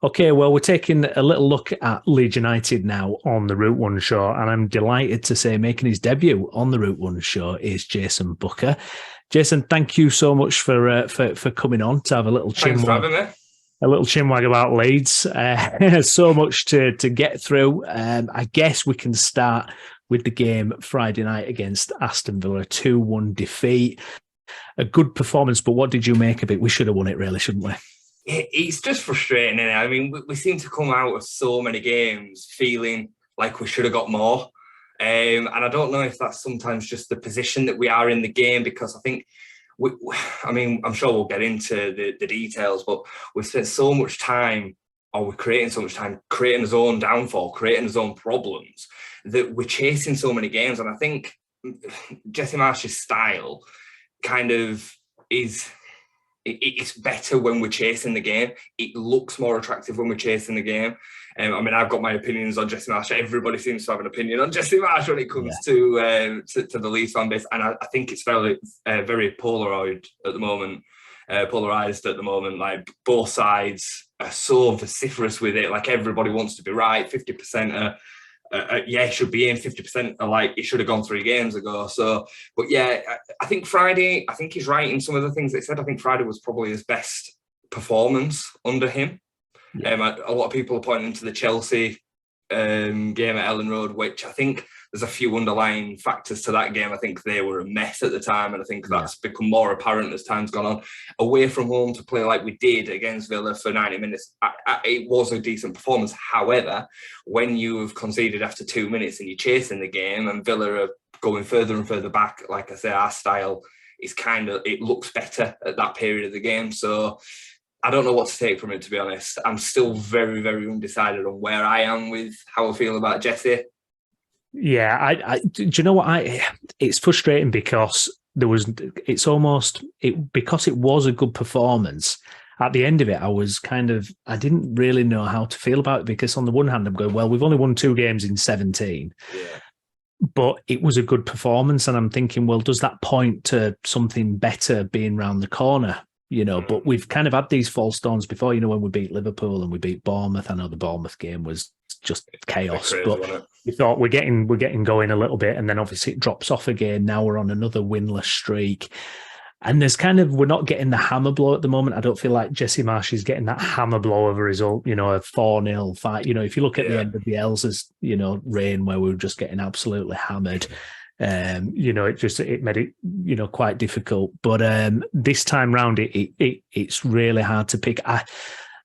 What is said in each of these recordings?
Okay, well, we're taking a little look at Leeds United now on the Route One show, and I'm delighted to say making his debut on the Route One show is Jayson Booker. Jason, thank you so much for coming on to have a little Thanks for chinwag, having me. about Leeds. So much to get through. I guess we can start with the game Friday night against Aston Villa, 2-1 defeat. A good performance, but what did you make of it? We should have won it, really, shouldn't we? It's just frustrating, isn't it? I mean, we seem to come out of so many games feeling like we should have got more. And I don't know if that's sometimes just the position that we are in the game, because I think, I mean, I'm sure we'll get into the details, but we've spent so much time, or we're creating so much time, creating his own downfall, creating his own problems, that we're chasing so many games. And I think Jesse Marsch's style kind of is... It's better when we're chasing the game. It looks more attractive when we're chasing the game. I mean, I've got my opinions on Jesse Marsch. Everybody seems to have an opinion on Jesse Marsch when it comes to the Leeds fan base, and I think it's very polarized at the moment. Like, both sides are so vociferous with it. Like, everybody wants to be right. 50% are it should be in. 50% are like, it should have gone 3 games ago. So, but yeah, I think Friday, I think he's right in some of the things they said. I think Friday was probably his best performance under him. Yeah. A lot of people are pointing to the Chelsea game at Ellen Road, which I think there's a few underlying factors to that game. I think they were a mess at the time, and I think that's become more apparent as time's gone on. Away from home to play like we did against Villa for 90 minutes, it was a decent performance. However, when you have conceded after 2 minutes and you're chasing the game and Villa are going further and further back, like I say, our style is it looks better at that period of the game. So I don't know what to take from it, to be honest. I'm still very, very undecided on where I am with how I feel about Jesse. Yeah, do you know what? It's frustrating because because it was a good performance. At the end of it, I didn't really know how to feel about it, because on the one hand, I'm going, well, we've only won 2 games in 17. Yeah. But it was a good performance, and I'm thinking, well, does that point to something better being round the corner? But we've kind of had these false dawns before, when we beat Liverpool and we beat Bournemouth. I know the Bournemouth game was just chaos, crazy, but we thought we're getting going a little bit, and then obviously it drops off again. Now we're on another winless streak, and we're not getting the hammer blow at the moment. I don't feel like Jesse Marsch is getting that hammer blow of a result, a 4-0 fight. If you look at the end of the Elsa's, reign, where we were just getting absolutely hammered. It made it, quite difficult. But this time round, it's really hard to pick.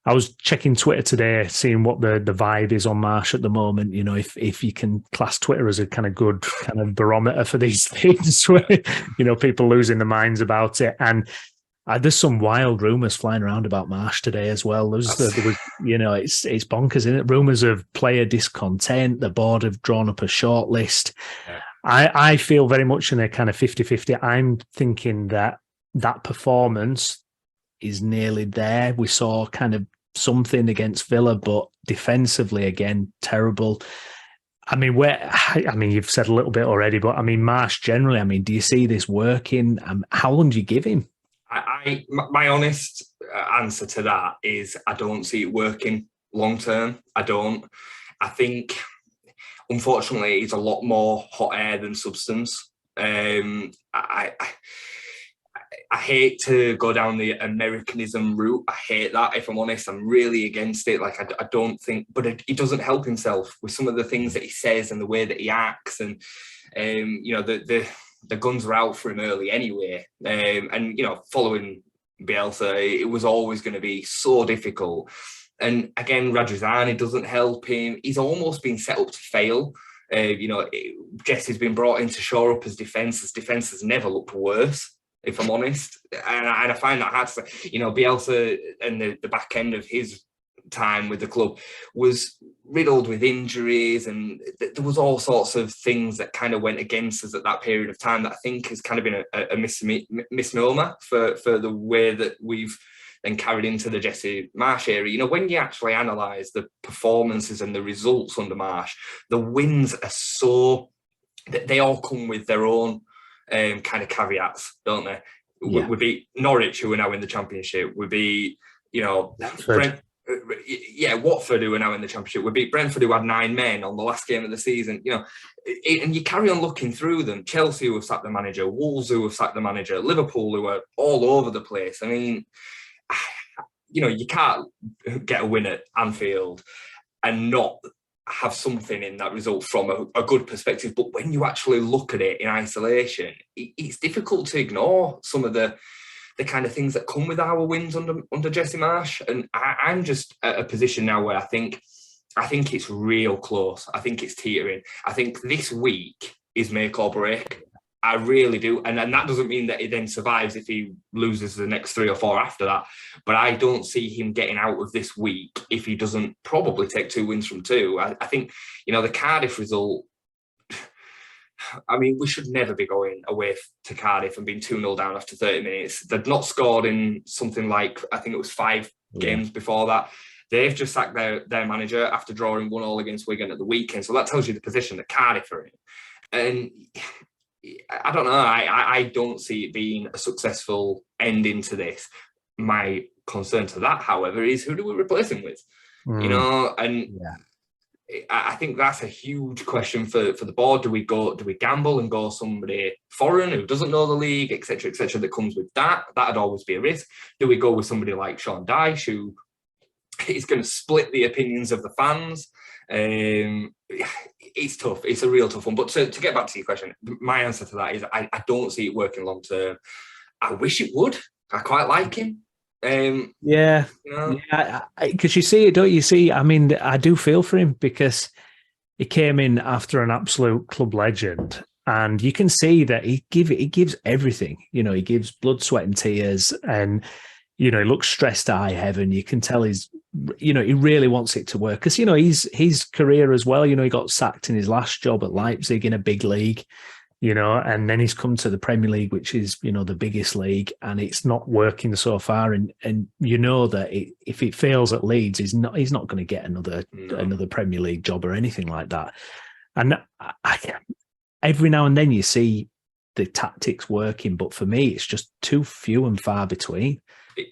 I was checking Twitter today, seeing what the vibe is on Marsch at the moment. If you can class Twitter as a kind of good kind of barometer for these things, where, people losing their minds about it. And there's some wild rumours flying around about Marsch today as well. There was it's bonkers, isn't it? Rumours of player discontent. The board have drawn up a shortlist. Yeah. I feel very much in a kind of 50-50. I'm thinking that performance is nearly there. We saw kind of something against Villa, but defensively, again, terrible. I mean, you've said a little bit already, but I mean, Marsch generally, I mean, do you see this working? How long do you give him? My honest answer to that is I don't see it working long term. I don't. I think, unfortunately, it's a lot more hot air than substance. I hate to go down the Americanism route. I hate that, if I'm honest. I'm really against it. Like, I don't think, but he doesn't help himself with some of the things that he says and the way that he acts. And, the guns were out for him early anyway. And, following Bielsa, it was always going to be so difficult. And again, Radrizzani doesn't help him. He's almost been set up to fail. Jesse's been brought in to shore up his defence. His defence has never looked worse, if I'm honest. And I find that hard to say. Bielsa and the back end of his time with the club was riddled with injuries, and there was all sorts of things that kind of went against us at that period of time that I think has kind of been a misnomer for the way that we've then carried into the Jesse Marsch era. When you actually analyse the performances and the results under Marsch, the wins are so... they all come with their own kind of caveats, don't they? Yeah. We beat Norwich, who are now in the Championship. We beat, Yeah, Watford, who are now in the Championship, we beat Brentford, who had 9 men on the last game of the season. And you carry on looking through them. Chelsea, who have sacked the manager, Wolves, who have sacked the manager, Liverpool, who are all over the place. I mean, you can't get a win at Anfield and not have something in that result from a good perspective. But when you actually look at it in isolation, it's difficult to ignore some of the kind of things that come with our wins under Jesse Marsch. And I'm just at a position now where I think it's real close. I think it's teetering. I think this week is make or break. I really do. And that doesn't mean that he then survives if he loses the next 3 or 4 after that. But I don't see him getting out of this week if he doesn't probably take 2 wins from 2. I think, the Cardiff result, I mean, we should never be going away to Cardiff and being 2-0 down after 30 minutes. They'd not scored in something like, I think it was 5 games before that. They've just sacked their manager after drawing 1-1 against Wigan at the weekend. So that tells you the position that Cardiff are in. And I don't know. I don't see it being a successful ending to this. My concern to that, however, is who do we replace him with? I think that's a huge question for the board. Do we gamble and go somebody foreign who doesn't know the league, etc., that comes with that? That'd always be a risk. Do we go with somebody like Sean Dyche, who is going to split the opinions of the fans? It's tough. It's a real tough one. But to get back to your question, my answer to that is I don't see it working long term. I wish it would. I quite like him. Because you see it, don't you? See, I mean, I do feel for him because he came in after an absolute club legend, and you can see that he gives everything. He gives blood, sweat, and tears, and he looks stressed to high heaven. You can tell he really wants it to work because his career as well. He got sacked in his last job at Leipzig in a big league. And then he's come to the Premier League, which is, the biggest league, and it's not working so far. And that if it fails at Leeds, he's not going to get another Premier League job or anything like that. And every now and then you see the tactics working, but for me, it's just too few and far between.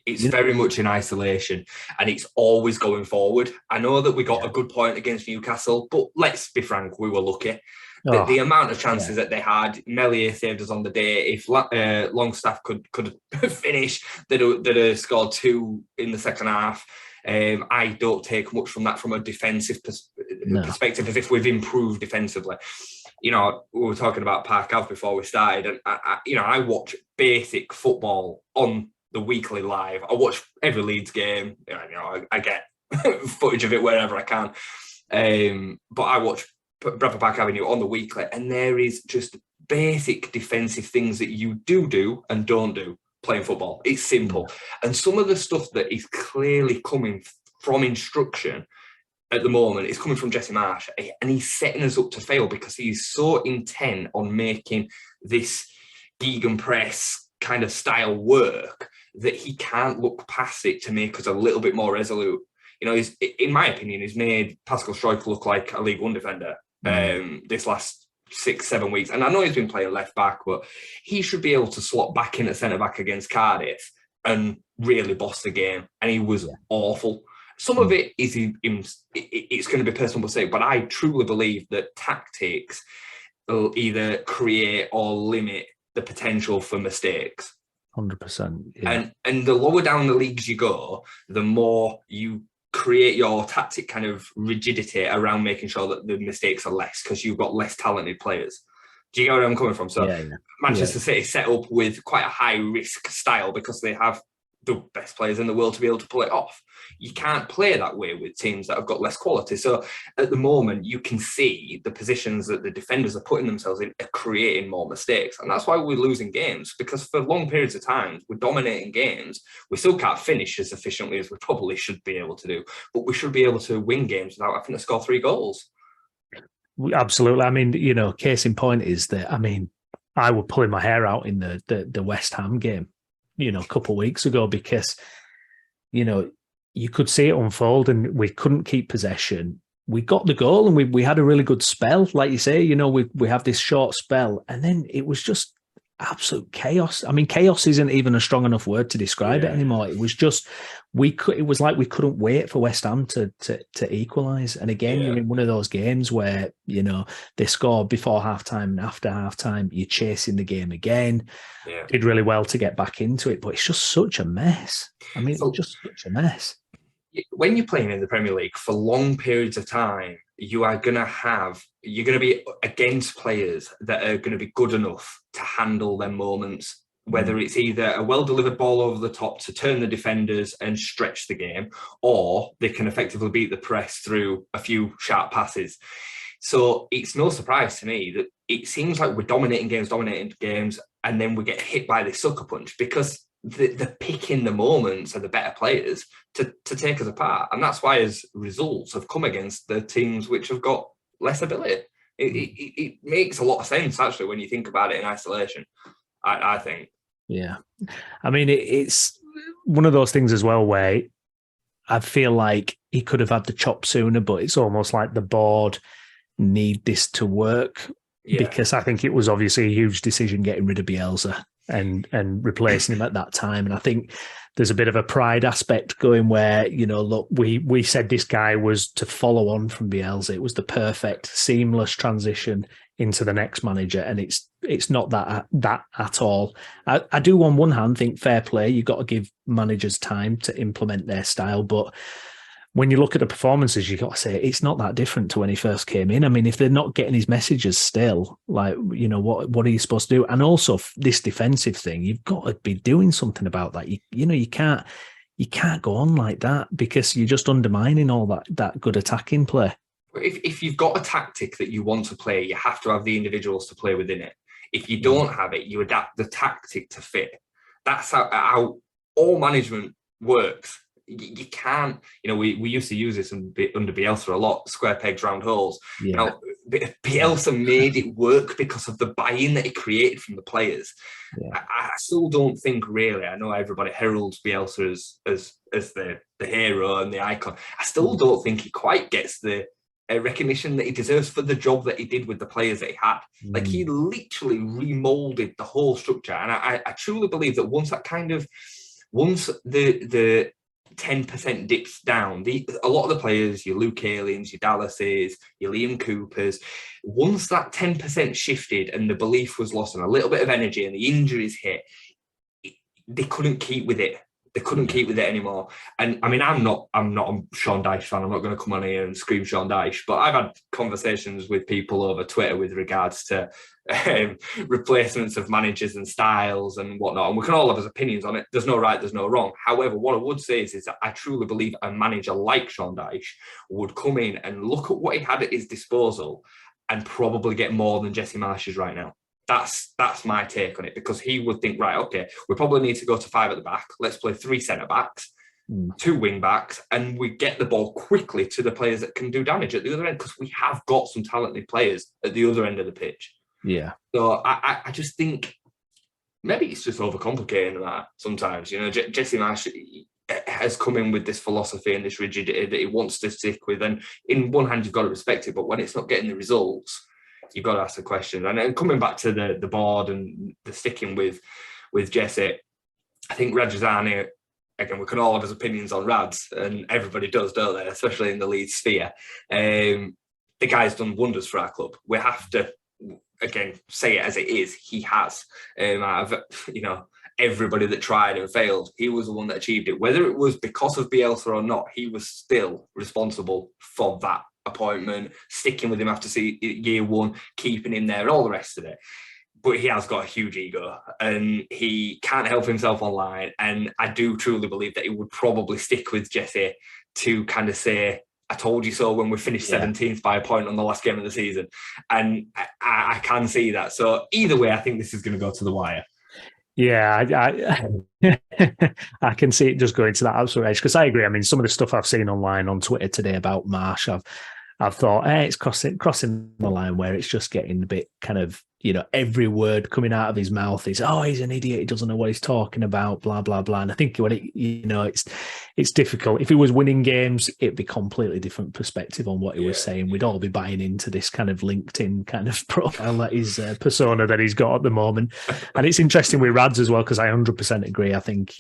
It's very much in isolation, and it's always going forward. I know that we got a good point against Newcastle, but let's be frank, we were lucky. The amount of chances that they had, Meslier saved us on the day. If Longstaff could finish, they'd have scored 2 in the second half. I don't take much from that from a defensive perspective, as if we've improved defensively. We were talking about Park Ave before we started, and I watch basic football on the weekly live. I watch every Leeds game. I get footage of it wherever I can. But I watch Bradford Park Avenue on the weekly, and there is just basic defensive things that you do and don't do playing football. It's simple. And some of the stuff that is clearly coming from instruction at the moment is coming from Jesse Marsch, and he's setting us up to fail because he's so intent on making this gegenpress kind of style work that he can't look past it to make us a little bit more resolute. In my opinion, he's made Pascal Struijk look like a League One defender this last 6-7 weeks. And I know he's been playing left back, but he should be able to slot back in at centre back against Cardiff and really boss the game. And he was awful. Some of it is it's going to be personal mistake, but I truly believe that tactics will either create or limit the potential for mistakes. 100%. And the lower down the leagues you go, the more you create your tactic kind of rigidity around making sure that the mistakes are less because you've got less talented players. Do you get where I'm coming from? So Manchester City set up with quite a high risk style because they have the best players in the world to be able to pull it off. You can't play that way with teams that have got less quality. So at the moment, you can see the positions that the defenders are putting themselves in are creating more mistakes. And that's why we're losing games, because for long periods of time, we're dominating games. We still can't finish as efficiently as we probably should be able to do, but we should be able to win games without having to score 3 goals. Absolutely. I mean, case in point is that, I was pulling my hair out in the West Ham game, a couple of weeks ago because, you could see it unfold and we couldn't keep possession. We got the goal and we had a really good spell. Like you say, we have this short spell and then it was just, absolute chaos. I mean, chaos isn't even a strong enough word to describe it anymore. It was just it was like we couldn't wait for West Ham to equalise. And again, you're in one of those games where, you know, they score before halftime and after halftime, you're chasing the game again. Yeah. Did really well to get back into it, but it's just such a mess. I mean, it's just such a mess. When you're playing in the Premier League for long periods of time, you're going to be against players that are going to be good enough to handle them moments, whether it's either a well-delivered ball over the top to turn the defenders and stretch the game, or they can effectively beat the press through a few sharp passes. So it's no surprise to me that it seems like we're dominating games, and then we get hit by this sucker punch because they're picking the moments of the better players to take us apart. And that's why his results have come against the teams which have got less ability. It makes a lot of sense, actually, when you think about it in isolation, I think. Yeah. I mean, it's one of those things as well where I feel like he could have had the chop sooner, but it's almost like the board need this to work. Yeah. Because I think it was obviously a huge decision getting rid of Bielsa and replacing him at that time. And I think there's a bit of a pride aspect going where, you know, look, we said this guy was to follow on from Bielsa. It was the perfect, seamless transition into the next manager. And it's not that at all. I do on one hand think fair play, you've got to give managers time to implement their style. But when you look at the performances, you've got to say it's not that different to when he first came in. I mean, if they're not getting his messages still, like, you know, what are you supposed to do? And also this defensive thing, you've got to be doing something about that. You can't go on like that because you're just undermining all that good attacking play. If you've got a tactic that you want to play, you have to have the individuals to play within it. If you don't have it, you adapt the tactic to fit. That's how all management works. You can't, you know, we used to use this under Bielsa a lot, square pegs, round holes. Yeah. Now, Bielsa made it work because of the buy-in that it created from the players. Yeah. I still don't think really, I know everybody heralds Bielsa as the hero and the icon. I still don't think he quite gets the recognition that he deserves for the job that he did with the players that he had. Like, he literally remolded the whole structure. And I truly believe that once the 10% dips down, a lot of the players, your Luke Ayleins, your Dallases, your Liam Coopers, once that 10% shifted and the belief was lost and a little bit of energy and the injuries hit, they couldn't keep with it. They couldn't keep with it anymore. And I mean, I'm not a Sean Dyche fan. I'm not going to come on here and scream Sean Dyche, but I've had conversations with people over Twitter with regards to replacements of managers and styles and whatnot. And we can all have his opinions on it. There's no right, there's no wrong. However, what I would say is that I truly believe a manager like Sean Dyche would come in and look at what he had at his disposal and probably get more than Jesse Marsch is right now. That's my take on it, because he would think, right, okay, we probably need to go to 5 at the back. Let's play 3 centre-backs, 2 wing-backs, and we get the ball quickly to the players that can do damage at the other end, because we have got some talented players at the other end of the pitch. Yeah. So I just think maybe it's just overcomplicating that sometimes. You know, Jesse Marsch has come in with this philosophy and this rigidity that he wants to stick with. And in one hand, you've got to respect it, but when it's not getting the results, you've got to ask the question. And coming back to the board and the sticking with Jesse, I think Rajazani, again, we can all have his opinions on Rads, and everybody does, don't they? Especially in the Leeds sphere. The guy's done wonders for our club. We have to, again, say it as it is. He has. Out of, you know, everybody that tried and failed, he was the one that achieved it. Whether it was because of Bielsa or not, he was still responsible for that appointment, sticking with him after year 1, keeping him there, all the rest of it. But he has got a huge ego and he can't help himself online. And I do truly believe that he would probably stick with Jesse to kind of say, I told you so, when we finished 17th by a point on the last game of the season. And I can see that. So either way, I think this is going to go to the wire. Yeah, I can see it just going to that absolute edge, because I agree. I mean, some of the stuff I've seen online on Twitter today about Marsch, I've thought, it's crossing the line where it's just getting a bit kind of, every word coming out of his mouth is, he's an idiot. He doesn't know what he's talking about, blah, blah, blah. And I think when it's difficult. If he was winning games, it'd be completely different perspective on what he was saying. We'd all be buying into this kind of LinkedIn kind of profile that his persona that he's got at the moment. And it's interesting with Rads as well, because I 100% agree. I think,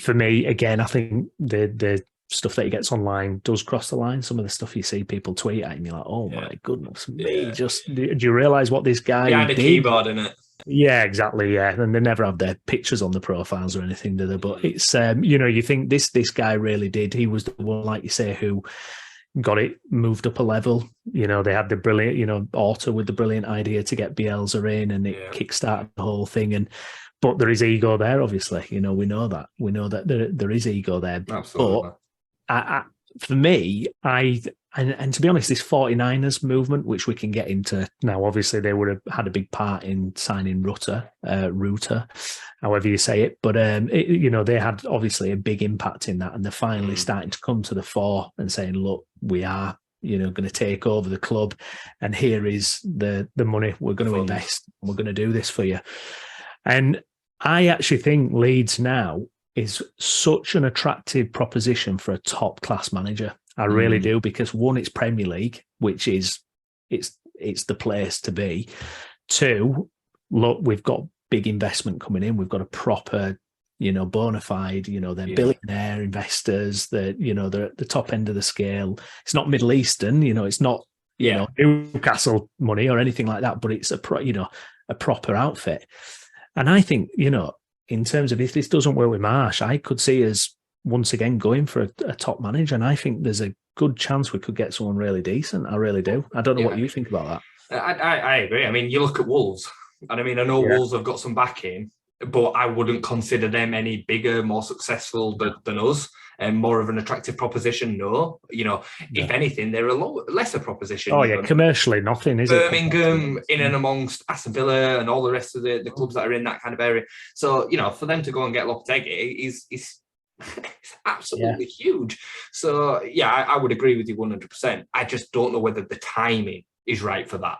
for me, again, I think the stuff that he gets online does cross the line. Some of the stuff you see people tweet at him, you're like, oh my goodness me, just do you realise what this guy behind did? a keyboard, innit? Yeah, exactly. Yeah, and they never have their pictures on the profiles or anything, do they? But it's you think this guy really did. He was the one, like you say, who got it moved up a level. They had the brilliant, Orta with the brilliant idea to get Bielsa in, and it kickstarted the whole thing. But there is ego there, obviously. We know that. We know that there is ego there. Absolutely. But for me, and to be honest, this 49ers movement, which we can get into now, obviously they would have had a big part in signing Rutter, however you say it. But they had obviously a big impact in that, and they're finally starting to come to the fore and saying, look, we are, going to take over the club, and here is the money we're going to invest. And we're going to do this for you. And I actually think Leeds now is such an attractive proposition for a top class manager. I really do, because one, it's Premier League, which is it's the place to be. Two, look, we've got big investment coming in. We've got a proper, bona fide, they're billionaire investors that, they're at the top end of the scale. It's not Middle Eastern, it's not, Newcastle money or anything like that, but it's a proper outfit. And I think, in terms of if this doesn't work with Marsch, I could see us once again going for a top manager. And I think there's a good chance we could get someone really decent. I really do. I don't know what you think about that. I agree. I mean, you look at Wolves, and I mean, I know Wolves have got some backing, but I wouldn't consider them any bigger, more successful than us, and more of an attractive proposition. No, if anything, they're a lesser proposition. Oh yeah, commercially nothing, is Birmingham, in and amongst Aston Villa and all the rest of the clubs that are in that kind of area. So for them to go and get Lopetegui is it's absolutely huge. So I would agree with you 100%. I just don't know whether the timing is right for that.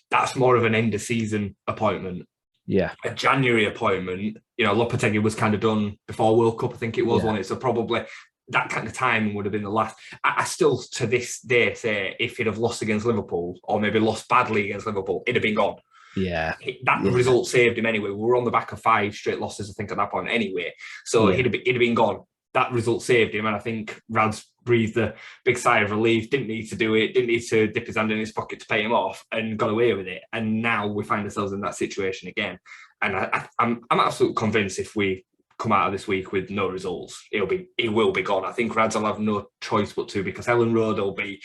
That's more of an end of season appointment. Yeah. A January appointment, Lopetegui was kind of done before World Cup, I think it was, wasn't it? So probably that kind of timing would have been the last. I still, to this day, say if he'd have lost against Liverpool, or maybe lost badly against Liverpool, it'd have been gone. Yeah. That result saved him anyway. We were on the back of 5 straight losses, I think, at that point anyway. So he'd have been gone. That result saved him. And I think Rads breathed a big sigh of relief, didn't need to do it, didn't need to dip his hand in his pocket to pay him off, and got away with it. And now we find ourselves in that situation again. And I'm absolutely convinced if we come out of this week with no results, he will be gone. I think Rads will have no choice but to, because Ellen Road will be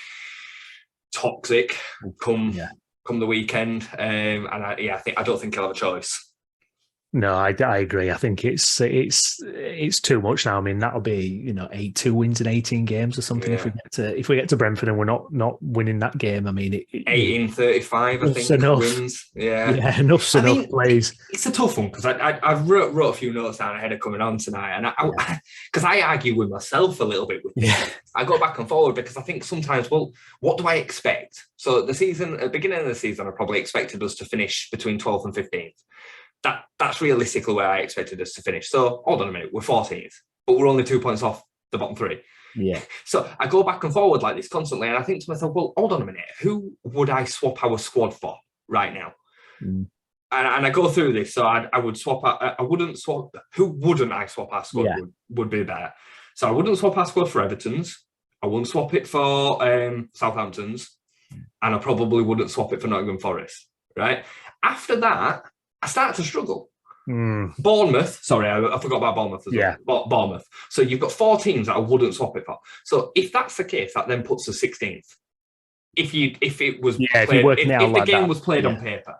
toxic come the weekend. And I don't think he'll have a choice. No, I agree. I think it's too much now. I mean, that'll be 2 wins in 18 games or something. Yeah. If we get to Brentford and we're not winning that game, I mean, 18-35, I think enough. Wins. Yeah, enough's enough. Plays. It's a tough one, because I wrote a few notes down ahead of coming on tonight, and because I argue with myself a little bit with this. Yeah. I go back and forward, because I think sometimes, well, what do I expect? So at the beginning of the season, I probably expected us to finish between 12th and 15th. That's realistically where I expected us to finish. So hold on a minute, we're 14th, but we're only 2 points off the bottom 3. Yeah. So I go back and forward like this constantly, and I think to myself, well, hold on a minute, who would I swap our squad for right now? And I go through this. So I would swap. I wouldn't swap. Who wouldn't I swap our squad would be better? So I wouldn't swap our squad for Everton's. I wouldn't swap it for Southampton's, and I probably wouldn't swap it for Nottingham Forest. Right after that, I start to struggle. Bournemouth, sorry, I forgot about Bournemouth as well. Bournemouth. So you've got 4 teams that I wouldn't swap it for. So if that's the case, that then puts us 16th. If it was played, if the game was played on paper,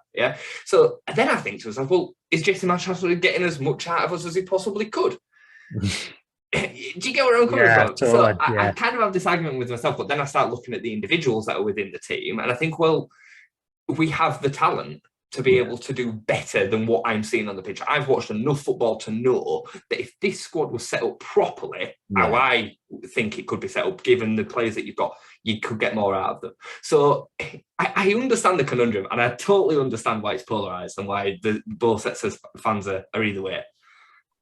So then I think to myself, well, is Jayson Booker getting as much out of us as he possibly could? Do you get where I'm coming from? Totally, so I kind of have this argument with myself, but then I start looking at the individuals that are within the team, and I think, well, we have the talent. to be able to do better than what I'm seeing on the pitch. I've watched enough football to know that if this squad was set up properly, how I think it could be set up, given the players that you've got, you could get more out of them. So I understand the conundrum, and I totally understand why it's polarised and why both sets of fans are either way.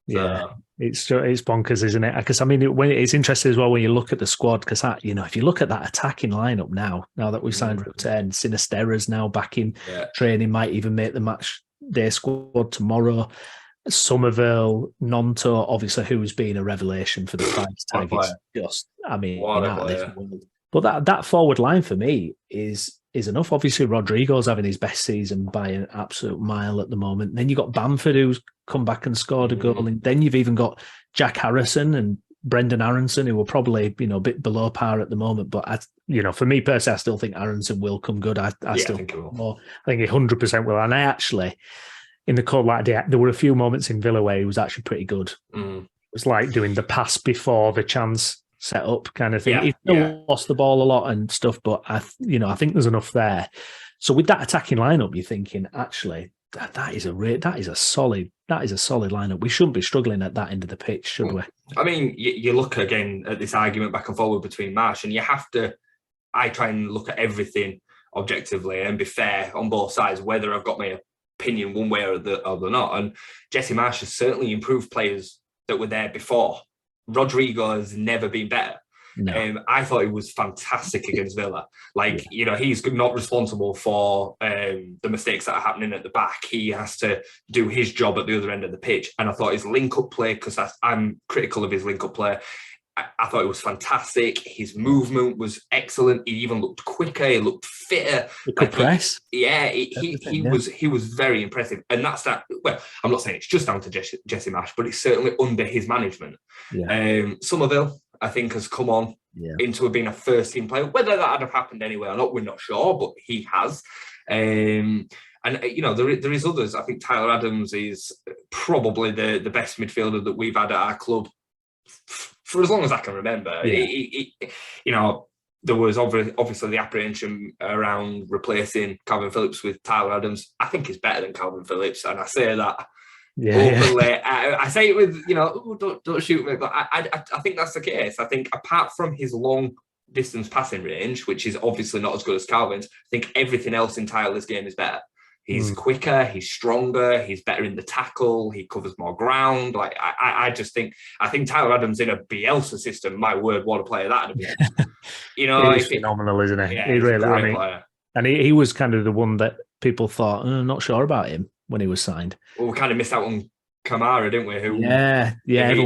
Yeah, it's bonkers, isn't it? Because I mean, it's interesting as well when you look at the squad. Because if you look at that attacking lineup now that we've signed Rutte and Sinisterra's now back in training, might even make the match day squad tomorrow. Somerville, Nonto, obviously, who's been a revelation for the price tag. It's just, out of this world. But that forward line for me is enough. Obviously, Rodrigo's having his best season by an absolute mile at the moment. And then you've got Bamford, who's come back and scored a goal. And then you've even got Jack Harrison and Brendan Aronson, who are probably, a bit below par at the moment. But, for me personally, I still think Aronson will come good. I think he 100% will. And I actually, in the cold light day, there were a few moments in Villa where he was actually pretty good. It was like doing the pass before the chance set up kind of thing. He still lost the ball a lot and stuff, but I think there's enough there. So with that attacking lineup, you're thinking actually that is a solid lineup. We shouldn't be struggling at that end of the pitch, should we? I mean, you look again at this argument back and forward between Marsch, and you have to. I try and look at everything objectively and be fair on both sides, whether I've got my opinion one way or the not. And Jesse Marsch has certainly improved players that were there before. Rodrigo has never been better. No. I thought he was fantastic against Villa. He's not responsible for the mistakes that are happening at the back. He has to do his job at the other end of the pitch. And I thought his link-up play, because I'm critical of his link-up play, I thought it was fantastic. His movement was excellent. He even looked quicker. He looked fitter. He could press. He was very impressive. And that's that. Well, I'm not saying it's just down to Jesse Marsch, but it's certainly under his management. Yeah. Somerville, I think, has come on into being a first-team player. Whether that had have happened anyway or not, we're not sure, but he has. And there is others. I think Tyler Adams is probably the best midfielder that we've had at our club for as long as I can remember. There was obviously the apprehension around replacing Calvin Phillips with Tyler Adams. I think he's better than Calvin Phillips, and I say that openly. I say it with, don't shoot me, but I think that's the case. I think apart from his long distance passing range, which is obviously not as good as Calvin's, I think everything else in Tyler's game is better. He's quicker, he's stronger, he's better in the tackle, he covers more ground. I think Tyler Adams in a Bielsa system, my word, what a player that'd be. He's phenomenal, isn't he? Yeah, he's really, a great player. And he was kind of the one that people thought, not sure about him when he was signed. Well, we kind of missed out on Kamara, didn't we? Everyone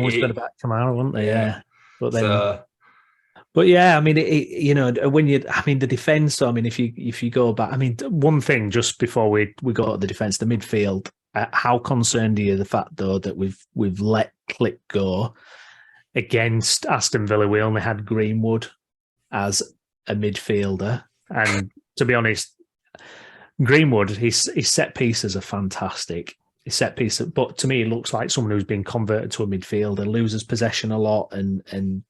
was going to back Kamara, weren't they? Yeah. But then... But yeah, I mean, the defence. So I mean, if you go back, I mean, one thing just before we go to the defence, the midfield. How concerned are you the fact though that we've let Click go against Aston Villa? We only had Greenwood as a midfielder, and to be honest, Greenwood, his set pieces are fantastic. His set piece, but to me, it looks like someone who's been converted to a midfielder, loses possession a lot, and.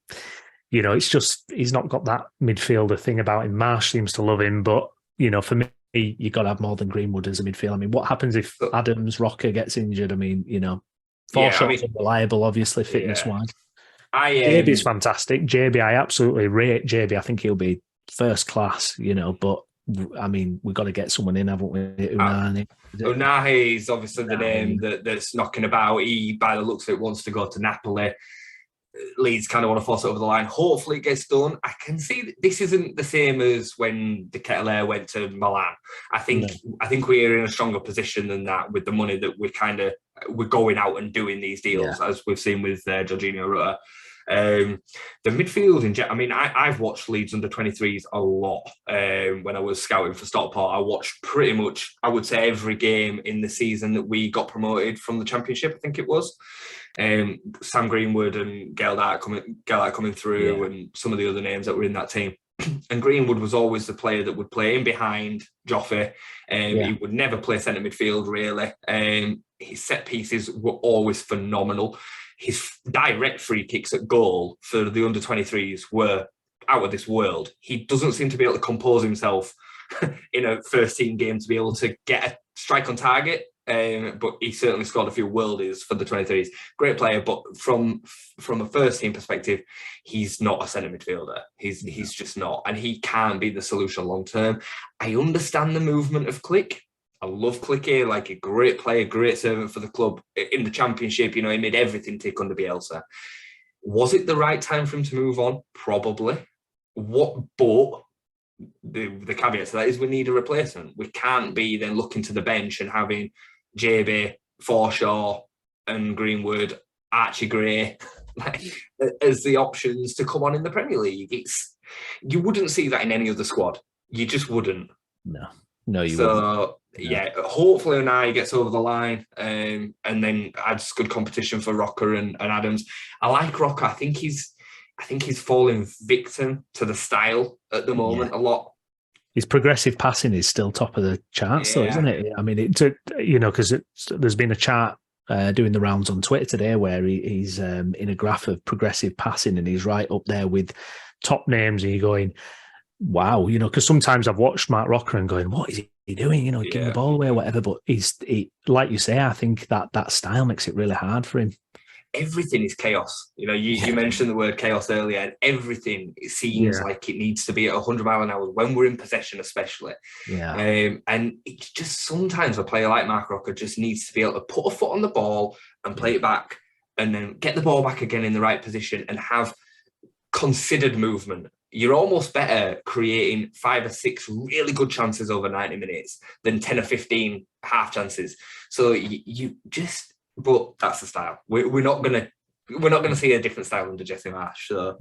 It's just he's not got that midfielder thing about him. Marsch seems to love him, but for me, you got to have more than Greenwood as a midfielder. I mean, what happens if Adams, Rocker gets injured? I mean, Forshaw's unreliable, obviously, fitness-wise. JB's fantastic. JB, I absolutely rate JB. I think he'll be first class, but I mean, we've got to get someone in, haven't we? Unahi is obviously the name that's knocking about. He, by the looks of it, wants to go to Napoli. Leeds kind of want to force it over the line. Hopefully it gets done. I can see that this isn't the same as when De Ketelaere went to Milan. I think we're in a stronger position than that with the money that we're going out and doing these deals, as we've seen with Jorginho Rutter. The midfield, I've watched Leeds under 23s a lot. When I was scouting for Stockport, I watched pretty much, I would say, every game in the season that we got promoted from the Championship, I think it was. Sam Greenwood and Geldart coming through, and some of the other names that were in that team. And Greenwood was always the player that would play in behind Joffe. He would never play centre midfield, really. His set pieces were always phenomenal. His direct free kicks at goal for the under-23s were out of this world. He doesn't seem to be able to compose himself in a first-team game to be able to get a strike on target, but he certainly scored a few worldies for the 23s. Great player, but from a first team perspective, he's not a centre midfielder. He's just not, and he can't be the solution long term. I understand the movement of Click. I love Clicky, like a great player, great servant for the club in the Championship. He made everything tick under Bielsa. Was it the right time for him to move on? Probably. But the caveat to that is we need a replacement. We can't be then looking to the bench and having JB, Forshaw and Greenwood, Archie Gray as the options to come on in the Premier League. You wouldn't see that in any other squad. You just wouldn't. No, you wouldn't. So, yeah, hopefully Unai gets over the line and then adds good competition for Rocker and Adams. I like Rocker. I think he's falling victim to the style at the moment a lot. His progressive passing is still top of the charts, though, isn't it? I mean, because there's been a chart doing the rounds on Twitter today where he's in a graph of progressive passing and he's right up there with top names, and you're going, wow, because sometimes I've watched Mark Rocker and going, what is he doing? Giving the ball away or whatever. But he, like you say, I think that style makes it really hard for him. Everything is chaos. You mentioned the word chaos earlier, and everything seems like it needs to be at 100 miles an hour when we're in possession, especially. Yeah. And it's just sometimes a player like Mark Rocker just needs to be able to put a foot on the ball and play it back, and then get the ball back again in the right position and have considered movement. You're almost better creating 5 or 6 really good chances over 90 minutes than 10 or 15 half chances. So but that's the style. We're not gonna see a different style under Jesse Marsch. So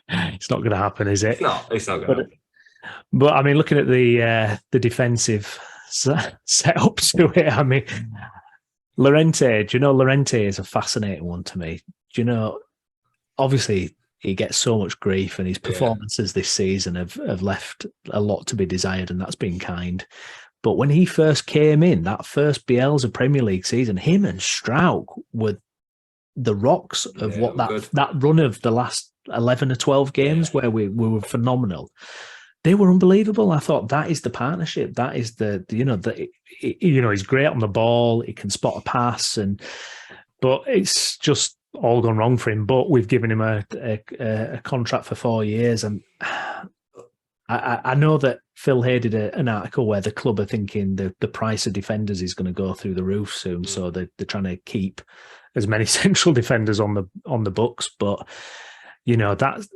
it's not gonna happen, is it? It's not gonna happen. But I mean, looking at the defensive setup to it, I mean, Llorente. Do you know Llorente is a fascinating one to me? Do you know? Obviously, he gets so much grief, and his performances this season have left a lot to be desired, and that's been kind. But when he first came in, that first Bielsa Premier League season, him and Strauch were the rocks of that run of the last 11 or 12 games where we were phenomenal. They were unbelievable. I thought that is the partnership. That is he's great on the ball. He can spot a pass, but it's just all gone wrong for him. But we've given him a contract for 4 years, and I know that Phil Hay did an article where the club are thinking the price of defenders is going to go through the roof soon, so they're trying to keep as many central defenders on the books. But that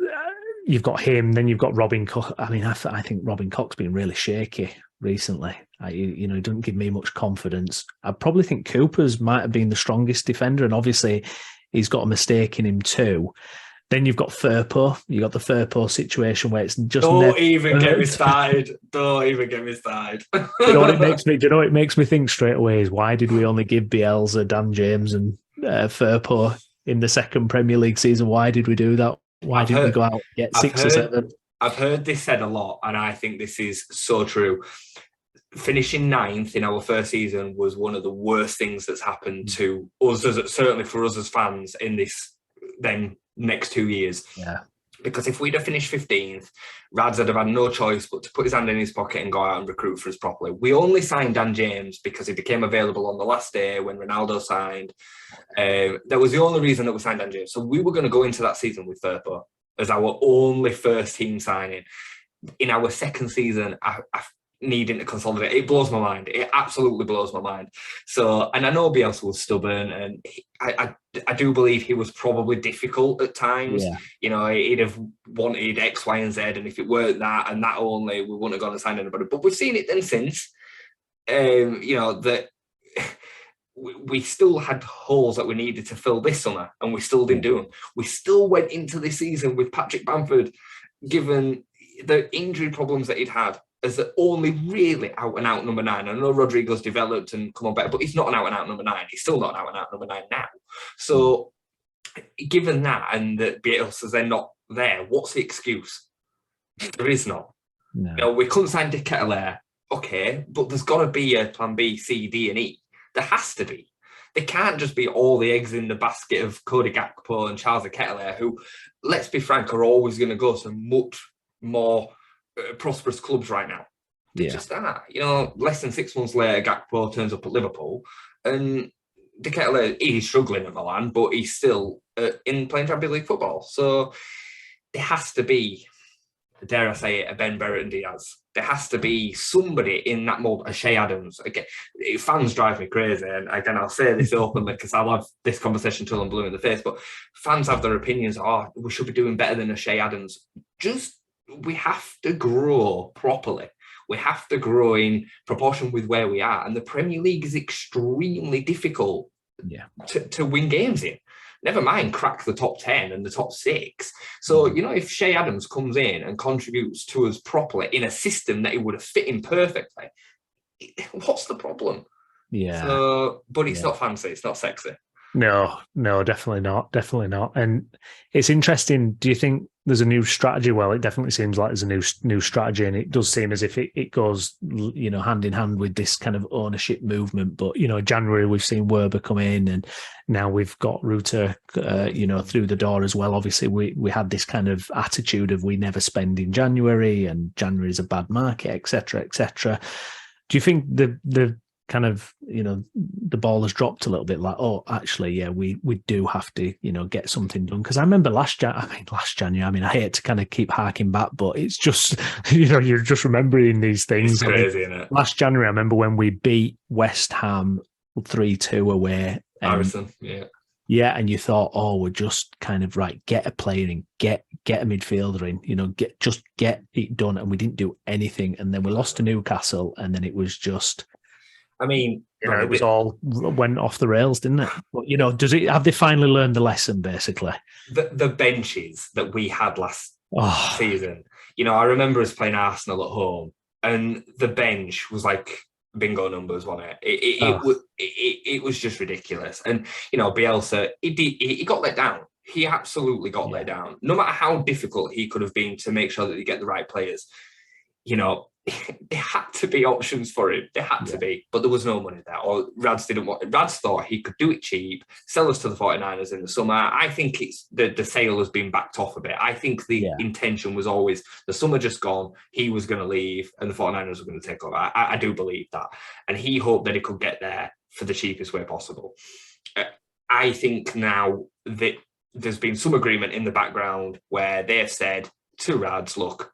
you've got him, then you've got Robin Koch. I mean, I think Robin Koch's been really shaky recently. He doesn't give me much confidence. I probably think Cooper's might have been the strongest defender, and obviously he's got a mistake in him too. Then you've got Firpo. You got the Firpo situation where it's just Don't even get me started. Don't even get me started. Do you know what it makes me think straight away is, why did we only give Bielsa, Dan James, and Firpo in the second Premier League season? Why did we do that? Why didn't we go out and get 6 or 7? I've heard this said a lot, and I think this is so true. Finishing 9th in our first season was one of the worst things that's happened to us, certainly for us as fans, in this then next 2 years. Yeah. Because if we'd have finished 15th, Rads would have had no choice but to put his hand in his pocket and go out and recruit for us properly. We only signed Dan James because he became available on the last day when Ronaldo signed. That was the only reason that we signed Dan James. So we were going to go into that season with Firpo as our only first team signing. In our second season, I needing to consolidate, it blows my mind. It absolutely blows my mind. So, and I know Bielsa was stubborn, and I do believe he was probably difficult at times. He'd have wanted X, Y, and Z, and if it weren't that and that only, we wouldn't have gone and signed anybody. But we've seen it then since. That we still had holes that we needed to fill this summer, and we still didn't do them. We still went into this season with Patrick Bamford, given the injury problems that he'd had, as the only really out-and-out number 9. I know Rodrigo's developed and come on better, but he's not an out-and-out number 9. He's still not an out-and-out number 9 now. So, given that, and that Bielsa's then not there, what's the excuse? There is not. No. We couldn't sign Dick Ketelaere, okay, but there's got to be a plan B, C, D, and E. There has to be. They can't just be all the eggs in the basket of Cody Gakpo and Charles Ketelaere, who, let's be frank, are always going to go to much more prosperous clubs right now. They just are. You know, less than 6 months later, Gakpo turns up at Liverpool, and De Ketelaere, he's struggling at Milan, but he's still in playing Champions League football. So there has to be, dare I say it, a Ben Bertrand Diaz. There has to be somebody in that mold, a Shea Adams. Again, fans drive me crazy, and again, I'll say this openly because I'll have this conversation till I'm blue in the face, but fans have their opinions. Oh, we should be doing better than a Shea Adams. We have to grow properly. We have to grow in proportion with where we are. And the Premier League is extremely difficult to win games in. Never mind crack the top 10 and the top 6. So, you know, if Shea Adams comes in and contributes to us properly in a system that it would have fit in perfectly, what's the problem? Yeah. So, but it's not fancy. It's not sexy. No, definitely not. Definitely not. And it's interesting. Do you think there's a new strategy? Well, it definitely seems like there's a new strategy, and it does seem as if it goes, you know, hand in hand with this kind of ownership movement. But, you know, January we've seen Werber come in, and now we've got Rutter, you know, through the door as well. Obviously, we had this kind of attitude of we never spend in January, and January is a bad market, etc., etc. Do you think the kind of, you know, the ball has dropped a little bit, like, oh, actually, yeah, we do have to, you know, get something done? Because I remember last January, I mean, I hate to kind of keep harking back, but it's just, you know, you're just remembering these things. It's crazy, isn't it? Last January, I remember when we beat West Ham 3-2 away. Harrison, yeah. Yeah, and you thought, oh, we're just kind of right, get a player in, get a midfielder in, you know, get it done. And we didn't do anything. And then we lost to Newcastle, and then it was just, I mean, you know, it was all went off the rails, didn't it? But, you know, have they finally learned the lesson, basically? The benches that we had last season, you know, I remember us playing Arsenal at home, and the bench was like bingo numbers, wasn't it? It was just ridiculous. And, you know, Bielsa, he got let down. He absolutely got let down. No matter how difficult he could have been to make sure that you get the right players, you know, there had to be options for him. There had to be, but there was no money there. Or Rads thought he could do it cheap, sell us to the 49ers in the summer. I think it's the sale has been backed off a bit. I think the intention was always the summer just gone, he was going to leave and the 49ers were going to take over. I do believe that. And he hoped that he could get there for the cheapest way possible. I think now that there's been some agreement in the background where they've said to Rads, look,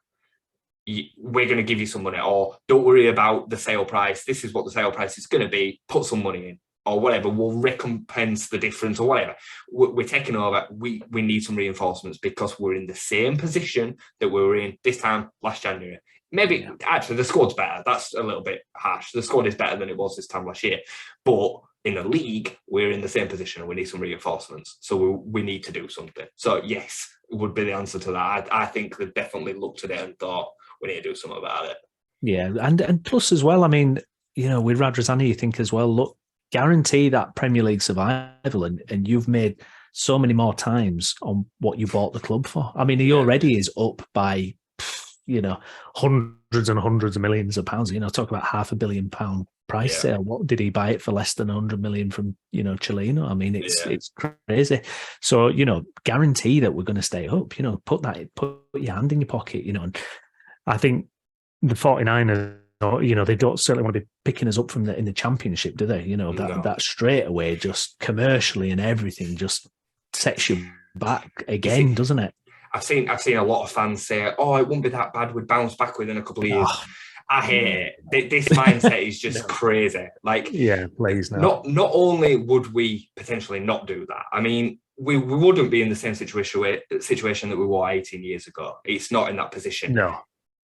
we're going to give you some money, or don't worry about the sale price. This is what the sale price is going to be. Put some money in, or whatever. We'll recompense the difference, or whatever. We're taking over. We need some reinforcements because we're in the same position that we were in this time last January. Maybe actually the squad's better. That's a little bit harsh. The squad is better than it was this time last year, but in the league we're in the same position and we need some reinforcements. So we need to do something. So yes, would be the answer to that. I think they've definitely looked at it and thought, we need to do something about it. Yeah, and plus as well, I mean, you know, with Radrizzani, you think as well, look, guarantee that Premier League survival, and you've made so many more times on what you bought the club for. I mean, he already is up by, you know, hundreds and hundreds of millions of pounds. You know, talk about £500 million price sale. What did he buy it for? Less than 100 million from, you know, Chileno. I mean, it's crazy. So, you know, guarantee that we're going to stay up. You know, put your hand in your pocket. You know, and I think the 49ers, you know, they don't certainly want to be picking us up in the championship, do they? You know, that straight away, just commercially and everything, just sets you back again, doesn't it? I've seen a lot of fans say, "Oh, it won't be that bad. We'd bounce back within a couple of years." I hate it. This mindset is just crazy. Like, please no. Not only would we potentially not do that, I mean, we wouldn't be in the same situation that we were 18 years ago. It's not in that position. No.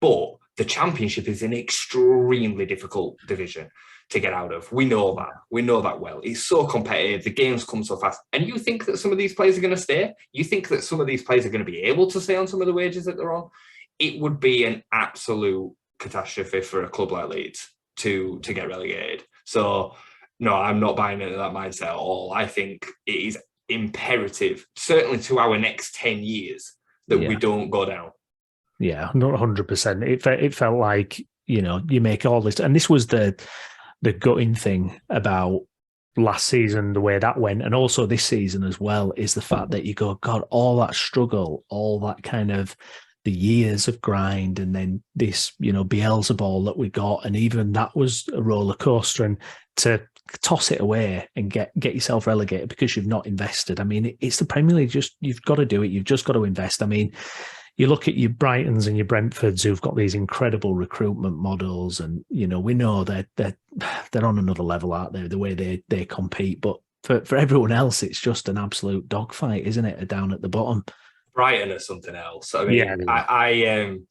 But the championship is an extremely difficult division to get out of. We know that. We know that well. It's so competitive. The games come so fast. And you think that some of these players are going to stay? You think that some of these players are going to be able to stay on some of the wages that they're on? It would be an absolute catastrophe for a club like Leeds to get relegated. So, no, I'm not buying into that mindset at all. I think it is imperative, certainly to our next 10 years, that we don't go down. Yeah, not 100%. It felt like, you know, you make all this, and this was the gutting thing about last season, the way that went, and also this season as well, is the fact that you go, God, all that struggle, all that kind of the years of grind, and then this, Beelzebub that we got, and even that was a roller coaster, and to toss it away and get yourself relegated because you've not invested. I mean, it's the Premier League. You've got to do it. You've just got to invest. I mean, you look at your Brightons and your Brentfords who've got these incredible recruitment models, and we know they're on another level, aren't they? The way they compete, but for everyone else, it's just an absolute dogfight, isn't it? Down at the bottom. Brighton or something else. I mean, yeah.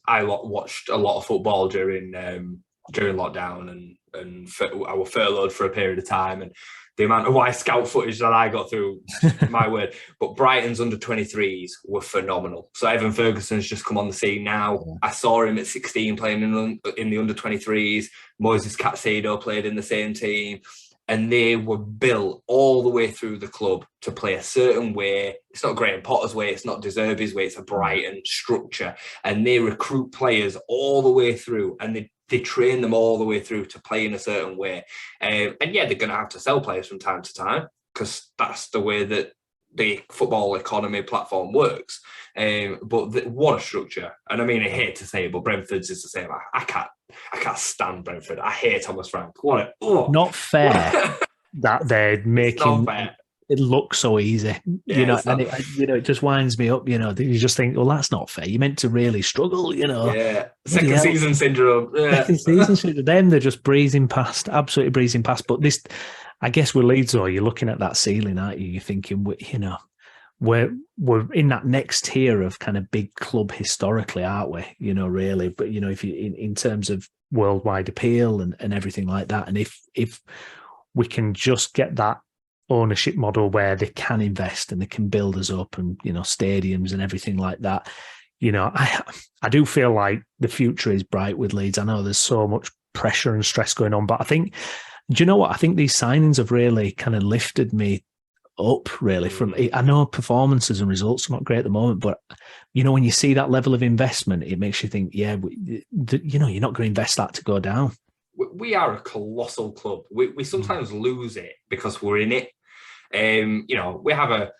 I watched a lot of football during lockdown, and I was furloughed for a period of time, and the amount of white scout footage that I got through, my word. But Brighton's under-23s were phenomenal. So Evan Ferguson's just come on the scene now. Yeah. I saw him at 16 playing in the under-23s. Moses Caicedo played in the same team. And they were built all the way through the club to play a certain way. It's not Graham Potter's way. It's not De Zerbi's way. It's a Brighton structure. And they recruit players all the way through. And they train them all the way through to play in a certain way. And yeah, they're going to have to sell players from time to time because that's the way that the football economy platform works. But what a structure. And I mean, I hate to say it, but Brentford's is the same. I can't stand Brentford. I hate Thomas Frank. Not fair that they're making it look so easy. Yeah, and it just winds me up. You just think, well, that's not fair. You meant to really struggle. Yeah, second season syndrome. Yeah. Second season syndrome. Then they're just breezing past, absolutely breezing past. But this, I guess, with Leeds, though, you're looking at that ceiling, aren't you? You're thinking, we're in that next tier of kind of big club historically, aren't we? Really. But if you in terms of worldwide appeal and everything like that, and if we can just get that ownership model where they can invest and they can build us up, and stadiums and everything like that, I do feel like the future is bright with Leeds. I know there's so much pressure and stress going on, but I think, do you know what? I think these signings have really kind of lifted me up, really. I know performances and results are not great at the moment, but when you see that level of investment, it makes you think, yeah, you're not going to invest that to go down. We are a colossal club. We sometimes lose it because we're in it. We have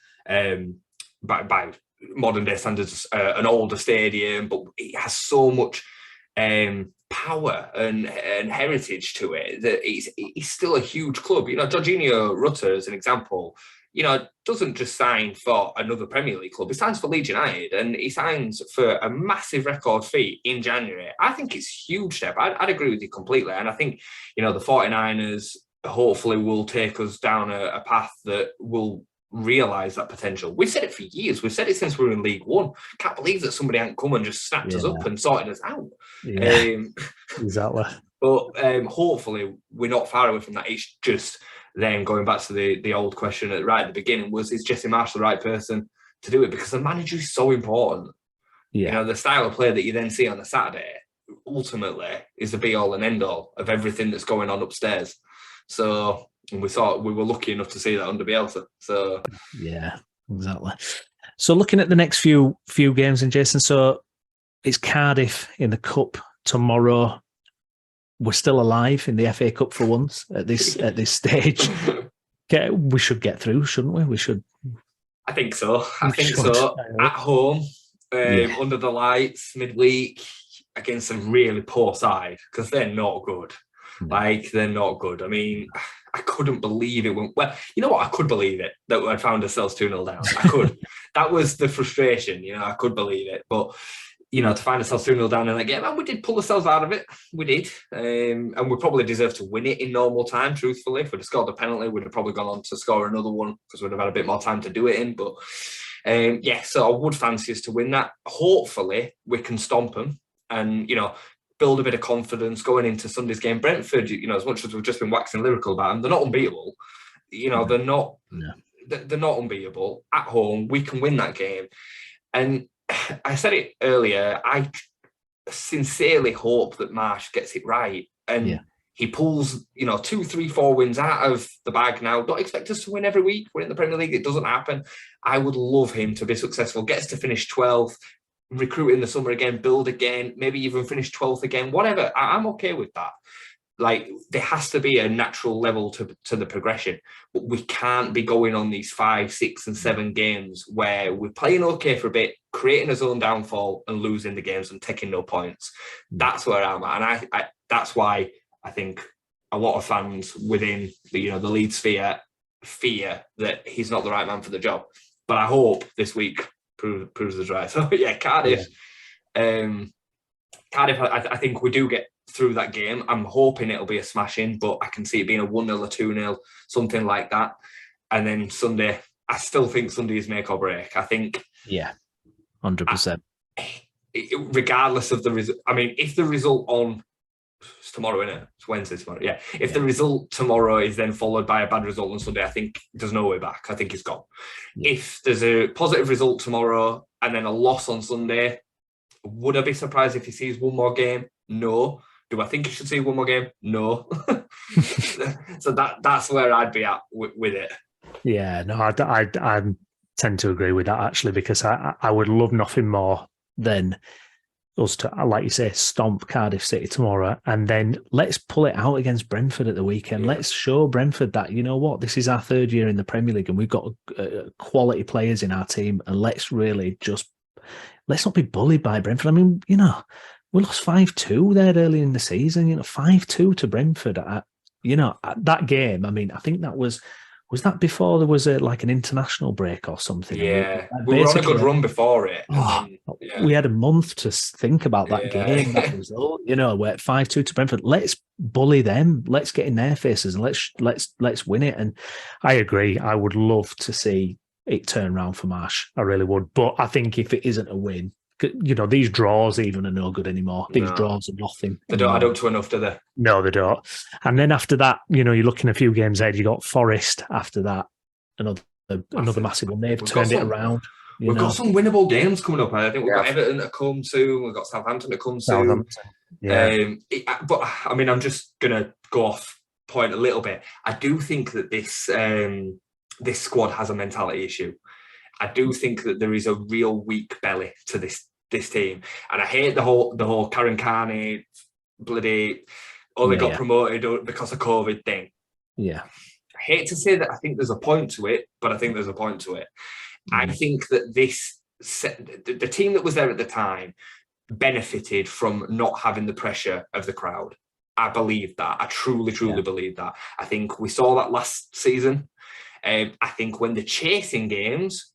by modern day standards, an older stadium, but it has so much power and heritage to it that it's still a huge club. Jorginho Rutter, as an example, doesn't just sign for another Premier League club. He signs for Leeds United, and he signs for a massive record fee in January. I think it's a huge step. I'd agree with you completely. And I think, the 49ers hopefully will take us down a path that will realise that potential. We've said it for years. We've said it since we were in League One. Can't believe that somebody hadn't come and just snapped us up and sorted us out. Yeah, exactly. But hopefully we're not far away from that. It's just then going back to the old question right at the beginning is Jesse Marsch the right person to do it? Because the manager is so important. Yeah. The style of play that you then see on a Saturday ultimately is the be all and end all of everything that's going on upstairs. So we were lucky enough to see that under Bielsa. So yeah, exactly. So looking at the next few games, and Jason, so it's Cardiff in the Cup tomorrow. We're still alive in the FA Cup for once at this stage. We should get through, shouldn't we? We should. I think so. At home, under the lights, midweek, against a really poor side, because they're not good. No. They're not good. I mean, I couldn't believe it. Well, you know what? I could believe it that I found ourselves 2-0 down. I could. That was the frustration. I could believe it. But, to find ourselves 2-0 down in that game, and we did pull ourselves out of it. We did. And we probably deserved to win it in normal time, truthfully. If we'd have scored the penalty, we'd have probably gone on to score another one because we'd have had a bit more time to do it in. But, so I would fancy us to win that. Hopefully, we can stomp them and, build a bit of confidence going into Sunday's game. Brentford, as much as we've just been waxing lyrical about them, they're not unbeatable. They're not. Yeah. They're not unbeatable at home. We can win that game. And I said it earlier. I sincerely hope that Marsch gets it right and he pulls, 2, 3, 4 wins out of the bag. Now, don't expect us to win every week. We're in the Premier League. It doesn't happen. I would love him to be successful. Gets to finish 12th. Recruit in the summer again, build again, maybe even finish 12th again, whatever. I'm okay with that. Like, there has to be a natural level to the progression, but we can't be going on these 5, 6, and 7 games where we're playing okay for a bit, creating a zone downfall and losing the games and taking no points. That's where I'm at, and I that's why I think a lot of fans within the Leeds sphere fear that he's not the right man for the job. But I hope this week proves us right. So yeah, Cardiff. Yeah. Cardiff, I think we do get through that game. I'm hoping it'll be a smashing, but I can see it being a 1-0 or 2-0, something like that. And then Sunday, I still think Sunday is make or break. I think. Yeah, 100%. Regardless of the result, I mean, if the result on it's tomorrow, isn't it? It's Wednesday tomorrow. Yeah. If the result tomorrow is then followed by a bad result on Sunday, I think there's no way back. I think it's gone. Yeah. If there's a positive result tomorrow and then a loss on Sunday, would I be surprised if he sees one more game? No. Do I think he should see one more game? No. So that's where I'd be at with it. Yeah, no, I tend to agree with that, actually, because I would love nothing more than us to, like you say, stomp Cardiff City tomorrow, and then let's pull it out against Brentford at the weekend. Yeah. Let's show Brentford that, you know what, this is our 3rd year in the Premier League and we've got quality players in our team, and let's not be bullied by Brentford. I mean, we lost 5-2 there early in the season, 5-2 to Brentford. That game, I mean, I think that was that before there was an international break or something? Yeah, we were on a good run before it. We had a month to think about that game, that result. We're at 5-2 to Brentford. Let's bully them. Let's get in their faces and let's win it. And I agree. I would love to see it turn around for Marsch. I really would. But I think if it isn't a win, these draws even are no good anymore. These draws are nothing. They don't add up to enough, do they? No, they don't. And then after that, you're looking a few games ahead. You got Forest after that, another massive one. They've turned it around. We've got some winnable games coming up. I think we've got Everton to come soon. We've got Southampton to come soon. Yeah. But I mean, I'm just gonna go off point a little bit. I do think that this squad has a mentality issue. I do think that there is a real weak belly to this team, and I hate the whole Karen Carney bloody only got promoted because of COVID thing. Yeah, I hate to say that. I think there's a point to it, but I think there's a point to it. I think that the team that was there at the time benefited from not having the pressure of the crowd. I believe that. I truly believe that. I think we saw that last season. I think when they're chasing games,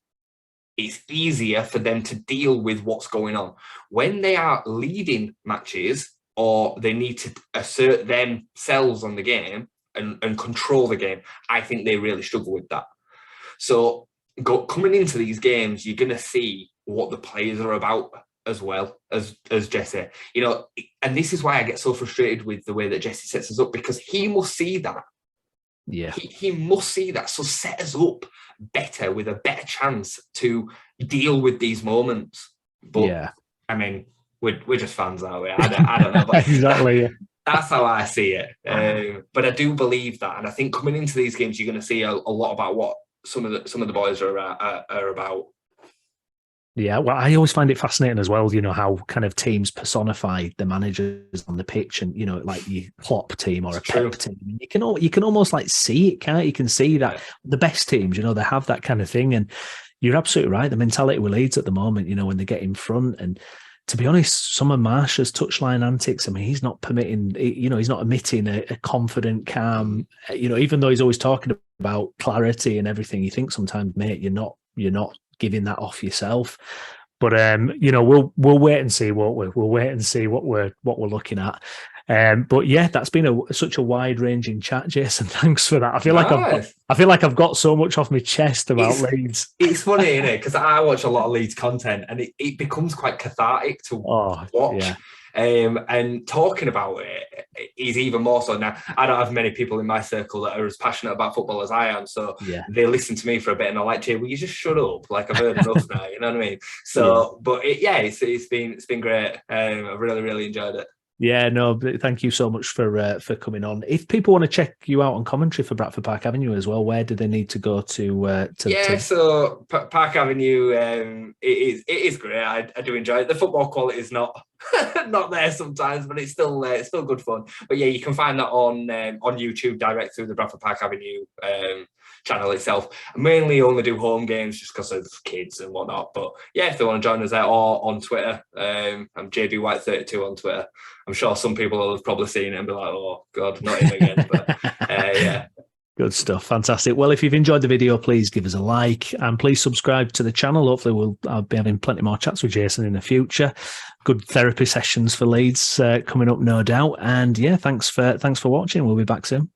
it's easier for them to deal with what's going on. When they are leading matches or they need to assert themselves on the game and control the game, I think they really struggle with that. So coming into these games, you're going to see what the players are about as well as Jesse. And this is why I get so frustrated with the way that Jesse sets us up, because he must see that. Yeah, he must see that. So set us up better, with a better chance to deal with these moments. But I mean, we're just fans, aren't we? I don't know. But exactly. That's how I see it. But I do believe that, and I think coming into these games, you're going to see a lot about what some of the boys are about. Yeah, well, I always find it fascinating as well, how kind of teams personify the managers on the pitch, and like your Klopp team or a Pep team. You can almost see it, can't you? You can see that the best teams, they have that kind of thing. And you're absolutely right. The mentality with Leeds at the moment, when they get in front, and to be honest, some of Marsch's touchline antics, I mean, he's not permitting, he's not emitting a confident, calm, even though he's always talking about clarity and everything. You think sometimes, mate, you're not giving that off yourself. But we'll wait and see what we'll wait and see what we're looking at. But yeah, that's been such a wide ranging chat, Jason. Thanks for that. I feel like I've got so much off my chest about Leeds. It's funny, isn't it? Because I watch a lot of Leeds content, and it becomes quite cathartic to watch. Yeah. And talking about it is even more so now. I don't have many people in my circle that are as passionate about football as I am, so they listen to me for a bit, and they're like, "Jay, will you just shut up? Like, I've heard enough now." You know what I mean? So, but it's been great. I've really enjoyed it. Yeah, no, thank you so much for coming on. If people want to check you out on commentary for Bradford Park Avenue as well, where do they need to go to? So Park Avenue, it is great. I do enjoy it. The football quality is not not there sometimes, but it's still good fun. But yeah, you can find that on YouTube direct through the Bradford Park Avenue channel itself. I mainly only do home games just because of kids and whatnot. But yeah, if they want to join us there, or on Twitter, I'm JB White 32 on Twitter. I'm sure some people will have probably seen it and be like, oh God, not him again. But yeah. Good stuff. Fantastic. Well, if you've enjoyed the video, please give us a like and please subscribe to the channel. Hopefully I'll be having plenty more chats with Jayson in the future. Good therapy sessions for Leeds coming up, no doubt. And yeah, thanks for watching. We'll be back soon.